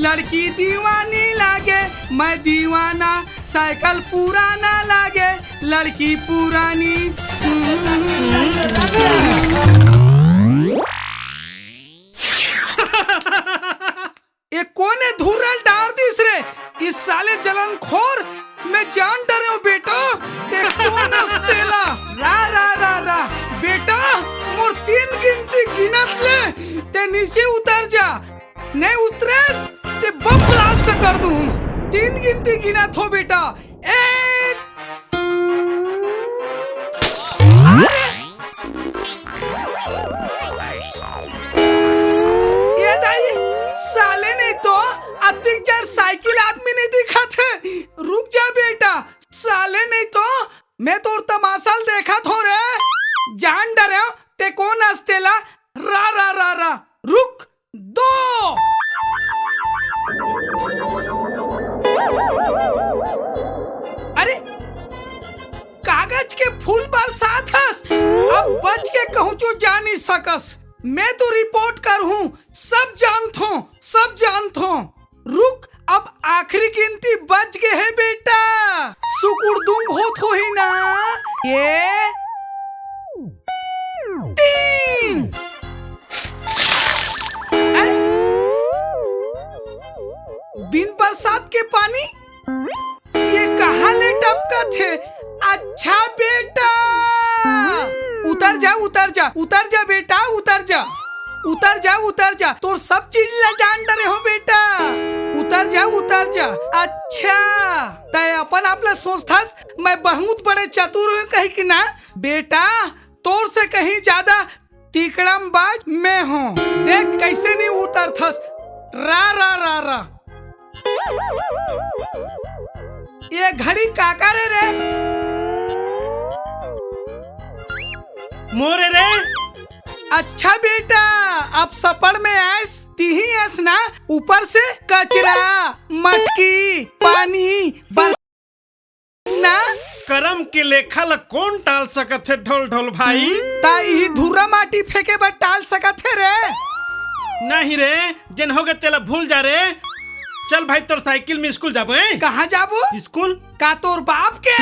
लड़की दीवानी लागे मैं दीवाना, साइकिल पुराना लागे लड़की पुरानी। ये कौन है धुर्रल डार दिस रे, इस साले जलनखोर मैं जान डरे हूँ बेटा। ते कौन अस्तेला रा रा रा रा बेटा, मोर 3 गिनती गिनत ले ते नीचे उतर जा, नहीं उतरेस ते बम ब्लास्ट कर दूं। 3 गिनती गिनत हो बेटा। 1 ये दाई साले नहीं तो अधिक जार साइकिल आदमी नहीं दिखा थे। रुक जा बेटा, साले नहीं तो मैं तो तमाशा देखा थो रे, जान डरे ते कौन अस्तेला रा रा रा रा। रुक 2 अरे कागज के फूल बरसात हस, अब बच के कहूँ जो जा नहीं सकस। मैं तो रिपोर्ट कर हूँ, सब जानत हूँ, सब जानत हूँ। रुक अब आखिरी गिनती बच गए है बेटा, सुकुड़दुंग होत हो ही ना। ये 3 बिन बरसात के पानी ये कहाँ ले टपका थे। अच्छा बेटा उतर जा उतर जा उतर जा बेटा, उतर जा उतर जा उतर जा, तोर सब चीज ला जान डरे हो बेटा, उतर जा उतर जा। अच्छा तय अपन आपला सोचथस मैं बहुत बड़े चतुर हूँ कहीं कि ना बेटा, तोर से कहीं ज्यादा तिकड़मबाज मैं हूँ। देख कैसे नहीं उतर थस रा रा रा रा। ये घड़ी काका रे मोरे रे। अच्छा बेटा अब सपड़ में ऐस तीही ऐस ना, ऊपर से कचरा मटकी पानी बरस ना। करम के लेखा ला कौन टाल सकत है ढोल ढोल भाई। ताई धुरा माटी फेंके बर टाल सकत है रे। नहीं रे, जन होगे तेला भूल जा रे। चल भाई तोर साइकिल में स्कूल जाबो है। कहाँ जाबो? स्कूल का तोर बाप के?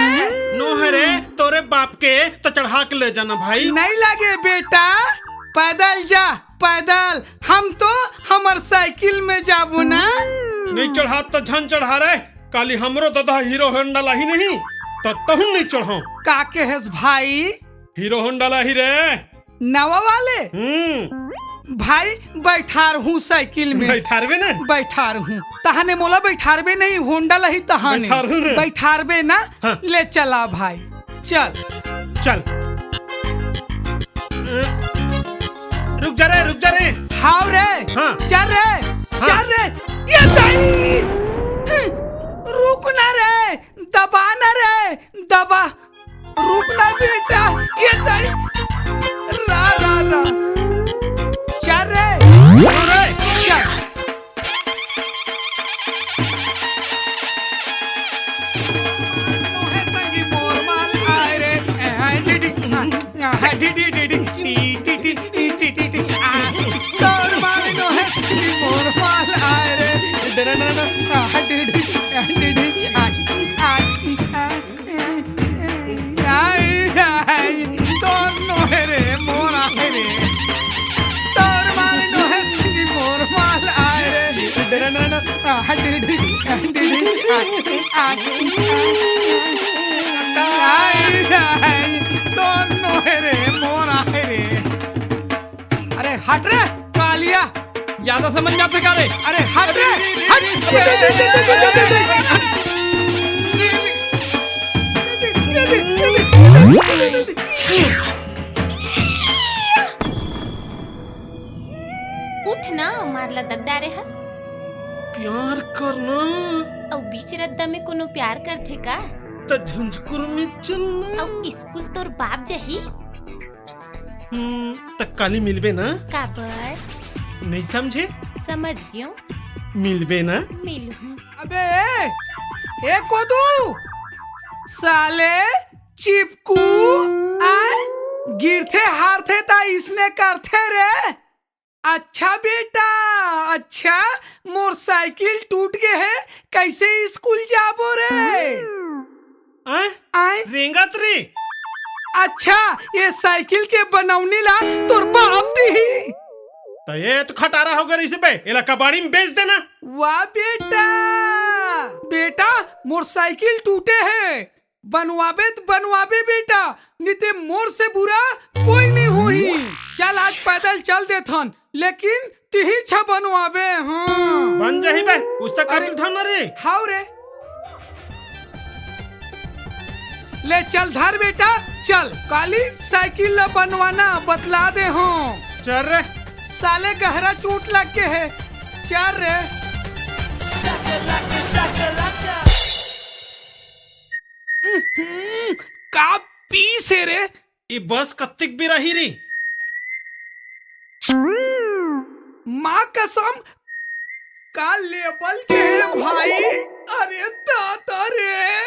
नो है रे, तोरे बाप के तो चढ़ा के ले जाना भाई। नहीं लगे बेटा, पैदल जा पैदल, हम तो हमार साइकिल में जाबो ना। नहीं चढ़ा तो झन चढ़ा रे, काली हमरो दादा हीरो होंडा ला ही नहीं तो तहु नहीं चढ़ाओ। का के हैस भाई? हीरो होंडा ला ही रे, नवा वाले। भाई बैठार हूँ साइकिल में। बैठारबे ना? बैठार हूँ तहाने मोला बैठारबे नहीं, होंडा लही तहाने बैठारबे ना। हाँ। ले चला भाई चल चल। रुक जा रे। हाव रे। हाँ। चल रे। हाँ। चल रे। ये दाई रुक ना रे, दबा ना रे, दबा रुक ना बेटा। ये दाई रा रा रा चल रे चल। संगी मोर माल आए रे तोर माल नो है संगी मोर माल आए रे तोर नो है रे मोर आए रे, तोर माल नो है संगी मोर माल आए रे तोर नो है रे मोर आए रे। अरे हट रे कालिया, ज्यादा समझ में आपसे क्या रे? अरे हट रे उठ ना, मारला दगडा रे हस। प्यार करना औ बीच रद्दा में कोनो प्यार करथे का? त झंझकुर में चलना। औ स्कूल तोर बाप जही त काली मिलबे ना? काबर? नहीं समझे? समझ गयो। मिलबे ना? मिलहूं। अबे ए कोदू साले चिपकू आए गिरथे हारथे ता इसने करथे रे। अच्छा बेटा, अच्छा मोटरसाइकिल टूट गए है, कैसे स्कूल जाबो रे? आए रेंगत रे। अच्छा ये साइकिल के बनौनी ला तोर बाप दी। तो ये तो खटारा हो गया इसे पे, एला कबाड़ी में बेच देना। वाह बेटा, बेटा मोटरसाइकिल टूटे हैं, बनवाबे तो बनवाबे बेटा, निते मोर से बुरा कोई नहीं हुई। चल आज पैदल चल देथन, लेकिन तिही छ बनवाबे। हाँ बन जाही बे, उस तक अरे- कर था ना रे। हाउ रे, ले चल धर बेटा, चल काली साइकिल ला बनवाना बतला दे। हाँ चल रे। साले गहरा चोट लग के है, चल रे। का पीस है रे? ये बस कत्तिक भी रही री। माँ कसम का लेबल के है भाई। अरे दादा रे,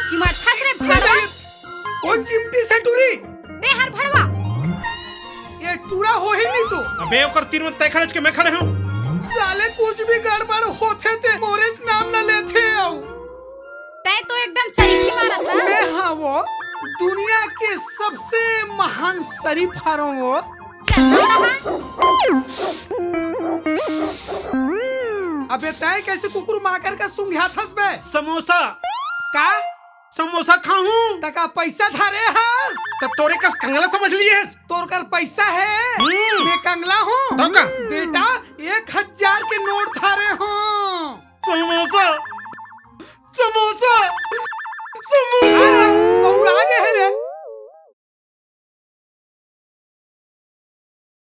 चिमटथास रे भड़वा। कौन चिमटी से टूरी? रे हर भड़वा। ये टूरा हो ही नहीं तो। अबे ओकर तीर में तय खड़े के मैं खड़े हूँ। साले कुछ भी गड़बड़ होते थे मोरेज नाम न लेते आओ। तै तो एकदम सही ही मारा था। मैं हाँ वो दुनिया के सबसे महान शरीफ हारों वो। चल रहा। अबे तय कैसे कुकुर माकर का सुंघा थस बे? समोसा का समोसा खाऊं तका पैसा थारे हस? तो तोरे कस कंगला समझ लिए। तोर कर पैसा है, मैं कंगला हूँ। तो का बेटा 1000 के नोट थारे हूँ। समोसा समोसा समोसा